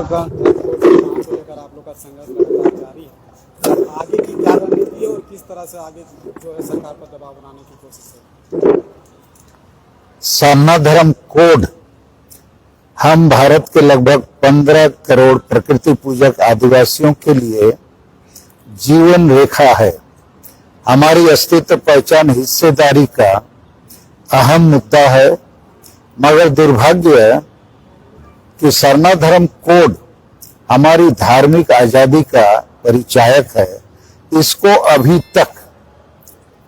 लेकर आप लोग का संघर्ष लगातार जारी है। आगे की क्या रणनीति है और किस तरह से आगे जो है सरकार पर दबाव बनाने की कोशिश है? सरना धर्म कोड हम भारत के लगभग 15 करोड़ प्रकृति पूजक आदिवासियों के लिए जीवन रेखा है। हमारी अस्तित्व पहचान हिस्सेदारी का अहम मुद्दा है, मगर दुर्भाग्य है कि सरना धर्म कोड हमारी धार्मिक आजादी का परिचायक है। इसको अभी तक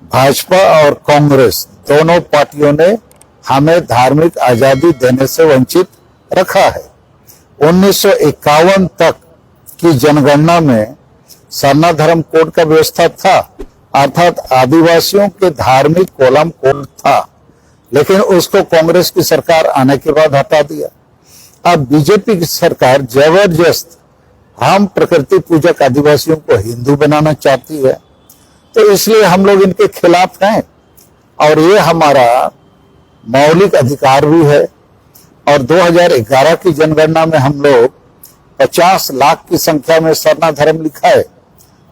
भाजपा और कांग्रेस दोनों पार्टियों ने हमें धार्मिक आजादी देने से वंचित रखा है। 1951 तक की जनगणना में सरना धर्म कोड का व्यवस्था था, अर्थात आदिवासियों के धार्मिक कॉलम कोड था, लेकिन उसको कांग्रेस की सरकार आने के बाद हटा दिया। अब बीजेपी की सरकार जबरदस्त हम प्रकृति पूजक आदिवासियों को हिंदू बनाना चाहती है, तो इसलिए हम लोग इनके खिलाफ हैं और ये हमारा मौलिक अधिकार भी है। और 2011 की जनगणना में हम लोग 50 लाख की संख्या में सरना धर्म लिखा है,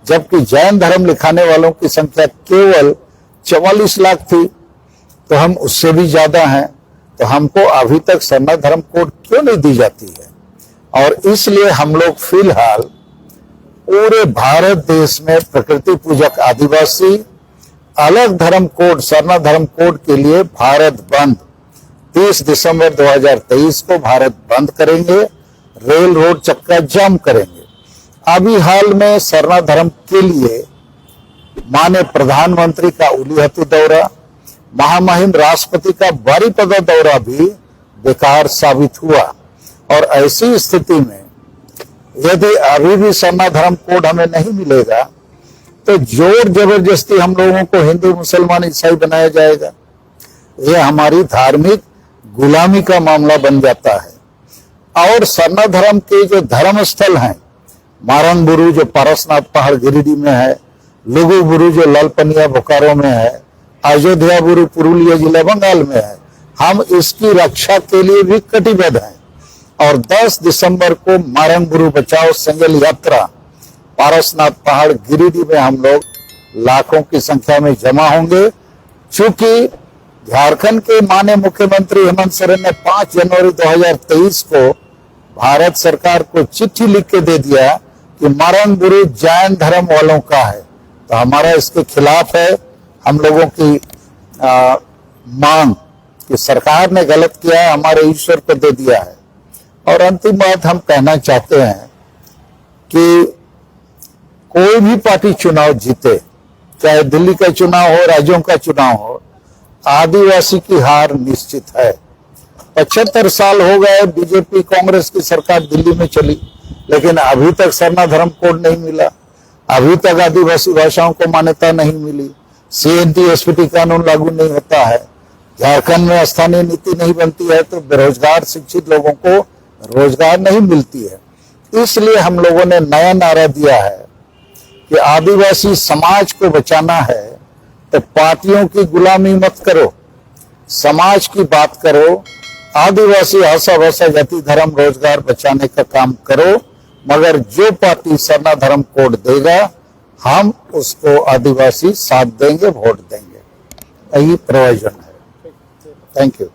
जबकि जैन धर्म लिखाने वालों की संख्या केवल 44 लाख थी, तो हम उससे भी ज्यादा हैं। तो हमको अभी तक सरना धर्म कोड क्यों नहीं दी जाती है? और इसलिए हम लोग फिलहाल पूरे भारत देश में प्रकृति पूजक आदिवासी अलग धर्म कोड सरना धर्म कोड के लिए भारत बंद 30 दिसंबर 2023 को भारत बंद करेंगे, रेल रोड चक्का जाम करेंगे। अभी हाल में सरना धर्म के लिए माननीय प्रधानमंत्री का उलीहतु दौरा, महामहिम राष्ट्रपति का बारीपदा दौरा भी बेकार साबित हुआ। और ऐसी स्थिति में यदि अभी भी सरना धर्म कोड हमें नहीं मिलेगा तो जोर जबरदस्ती हम लोगों को हिंदू मुसलमान ईसाई बनाया जाएगा। यह हमारी धार्मिक गुलामी का मामला बन जाता है। और सरना धर्म के जो धर्म स्थल हैं, मारंगबुरु जो पारसनाथ पहाड़ गिरिडीह में है, लुगुबुरु जो लालपनिया बोकारो में है, अयोध्या बुरु पुरुलिया जिला बंगाल में है, हम इसकी रक्षा के लिए भी कटिबद्ध हैं। और 10 दिसंबर को मारंगबुरु बचाओ संगल यात्रा पारसनाथ पहाड़ गिरिडीह में हम लोग लाखों की संख्या में जमा होंगे। चूंकि झारखंड के माननीय मुख्यमंत्री हेमंत सोरेन ने 5 जनवरी 2023 को भारत सरकार को चिट्ठी लिख के दे दिया कि मारंगबुरु जैन धर्म वालों का है, तो हमारा इसके खिलाफ है। हम लोगों की मांग कि सरकार ने गलत किया है, हमारे ईश्वर को दे दिया है। और अंतिम बात हम कहना चाहते हैं कि कोई भी पार्टी चुनाव जीते, चाहे दिल्ली का चुनाव हो, राज्यों का चुनाव हो, आदिवासी की हार निश्चित है। 75 साल हो गए बीजेपी कांग्रेस की सरकार दिल्ली में चली, लेकिन अभी तक सरना धर्म कोड नहीं मिला, अभी तक आदिवासी भाषाओं को मान्यता नहीं मिली, CNT-SPT कानून लागू नहीं होता है, झारखंड में स्थानीय नीति नहीं बनती है, तो बेरोजगार शिक्षित लोगों को रोजगार नहीं मिलती है। इसलिए हम लोगों ने नया नारा दिया है कि आदिवासी समाज को बचाना है तो पार्टियों की गुलामी मत करो, समाज की बात करो, आदिवासी आशा भाषा जाति धर्म रोजगार बचाने का काम करो। मगर जो पार्टी सरना धर्म कोड देगा हम उसको आदिवासी साथ देंगे, वोट देंगे। यही प्रयोजन है। Thank you.